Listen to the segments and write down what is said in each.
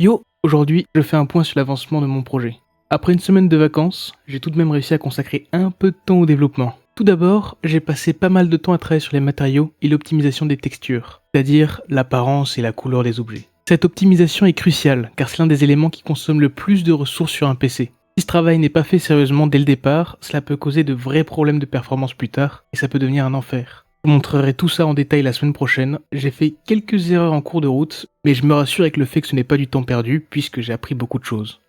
Yo, aujourd'hui, je fais un point sur l'avancement de mon projet. Après une semaine de vacances, j'ai tout de même réussi à consacrer un peu de temps au développement. Tout d'abord, j'ai passé pas mal de temps à travailler sur les matériaux et l'optimisation des textures, c'est-à-dire l'apparence et la couleur des objets. Cette optimisation est cruciale, car c'est l'un des éléments qui consomme le plus de ressources sur un PC. Si ce travail n'est pas fait sérieusement dès le départ, cela peut causer de vrais problèmes de performance plus tard, et ça peut devenir un enfer. Je vous montrerai tout ça en détail la semaine prochaine. J'ai fait quelques erreurs en cours de route, mais je me rassure avec le fait que ce n'est pas du temps perdu, puisque j'ai appris beaucoup de choses.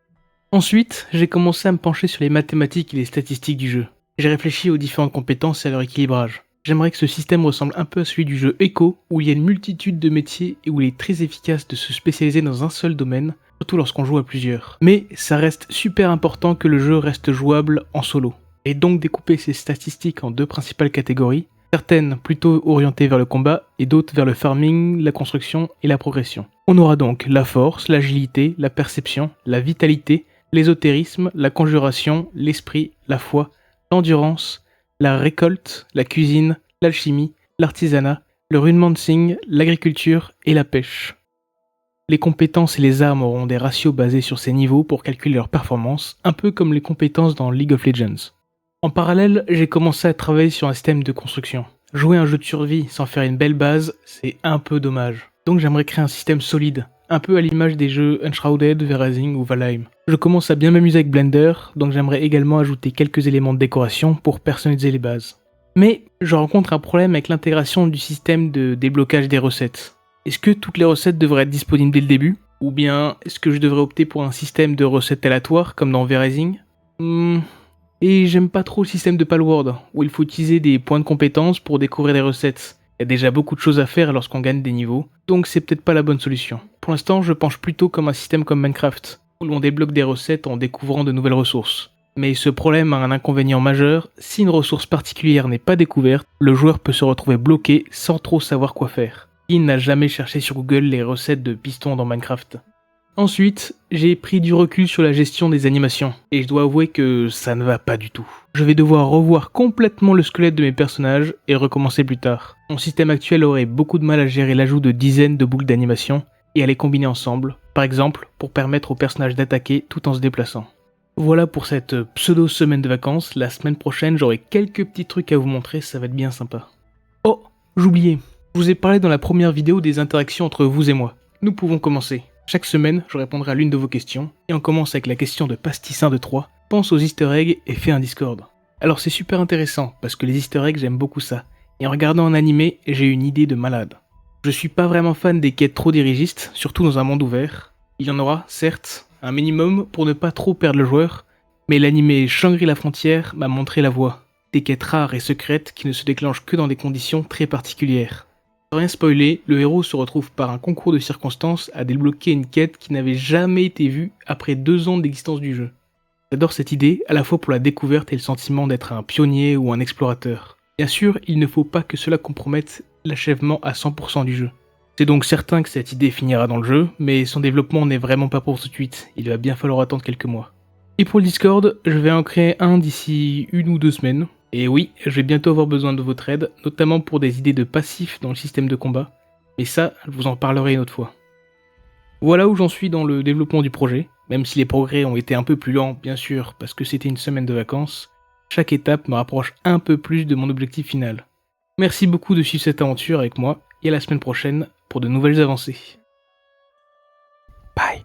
Ensuite, j'ai commencé à me pencher sur les mathématiques et les statistiques du jeu. J'ai réfléchi aux différentes compétences et à leur équilibrage. J'aimerais que ce système ressemble un peu à celui du jeu Echo, où il y a une multitude de métiers et où il est très efficace de se spécialiser dans un seul domaine, surtout lorsqu'on joue à plusieurs. Mais ça reste super important que le jeu reste jouable en solo. Et donc découper ces statistiques en deux principales catégories, certaines plutôt orientées vers le combat et d'autres vers le farming, la construction et la progression. On aura donc la force, l'agilité, la perception, la vitalité, l'ésotérisme, la conjuration, l'esprit, la foi, l'endurance, la récolte, la cuisine, l'alchimie, l'artisanat, le runemancing, l'agriculture et la pêche. Les compétences et les armes auront des ratios basés sur ces niveaux pour calculer leur performance, un peu comme les compétences dans League of Legends. En parallèle, j'ai commencé à travailler sur un système de construction. Jouer un jeu de survie sans faire une belle base, c'est un peu dommage. Donc j'aimerais créer un système solide, un peu à l'image des jeux Enshrouded, V-Rising ou Valheim. Je commence à bien m'amuser avec Blender, donc j'aimerais également ajouter quelques éléments de décoration pour personnaliser les bases. Mais je rencontre un problème avec l'intégration du système de déblocage des recettes. Est-ce que toutes les recettes devraient être disponibles dès le début? Ou bien est-ce que je devrais opter pour un système de recettes aléatoires comme dans V-Rising? Et j'aime pas trop le système de Palworld, où il faut utiliser des points de compétences pour découvrir des recettes. Il y a déjà beaucoup de choses à faire lorsqu'on gagne des niveaux, donc c'est peut-être pas la bonne solution. Pour l'instant, je penche plutôt comme un système comme Minecraft, où l'on débloque des recettes en découvrant de nouvelles ressources. Mais ce problème a un inconvénient majeur, si une ressource particulière n'est pas découverte, le joueur peut se retrouver bloqué sans trop savoir quoi faire. Qui n'a jamais cherché sur Google les recettes de pistons dans Minecraft? Ensuite, j'ai pris du recul sur la gestion des animations, et je dois avouer que ça ne va pas du tout. Je vais devoir revoir complètement le squelette de mes personnages et recommencer plus tard. Mon système actuel aurait beaucoup de mal à gérer l'ajout de dizaines de boucles d'animation et à les combiner ensemble, par exemple pour permettre aux personnages d'attaquer tout en se déplaçant. Voilà pour cette pseudo-semaine de vacances. La semaine prochaine, j'aurai quelques petits trucs à vous montrer, ça va être bien sympa. Oh, j'oubliais, je vous ai parlé dans la première vidéo des interactions entre vous et moi. Nous pouvons commencer. Chaque semaine, je répondrai à l'une de vos questions, et on commence avec la question de Pastissin de 3. Pense aux easter eggs et fais un Discord. Alors c'est super intéressant, parce que les easter eggs j'aime beaucoup ça, et en regardant un animé, j'ai eu une idée de malade. Je suis pas vraiment fan des quêtes trop dirigistes, surtout dans un monde ouvert. Il y en aura, certes, un minimum pour ne pas trop perdre le joueur, mais l'animé Shangri-La Frontière m'a montré la voie. Des quêtes rares et secrètes qui ne se déclenchent que dans des conditions très particulières. Sans rien spoiler, le héros se retrouve par un concours de circonstances à débloquer une quête qui n'avait jamais été vue après 2 ans d'existence du jeu. J'adore cette idée, à la fois pour la découverte et le sentiment d'être un pionnier ou un explorateur. Bien sûr, il ne faut pas que cela compromette l'achèvement à 100% du jeu. C'est donc certain que cette idée finira dans le jeu, mais son développement n'est vraiment pas pour tout de suite, il va bien falloir attendre quelques mois. Et pour le Discord, je vais en créer un d'ici 1 ou 2 semaines. Et oui, je vais bientôt avoir besoin de votre aide, notamment pour des idées de passifs dans le système de combat. Mais ça, je vous en parlerai une autre fois. Voilà où j'en suis dans le développement du projet, même si les progrès ont été un peu plus lents, bien sûr, parce que c'était une semaine de vacances. Chaque étape me rapproche un peu plus de mon objectif final. Merci beaucoup de suivre cette aventure avec moi, et à la semaine prochaine pour de nouvelles avancées. Bye.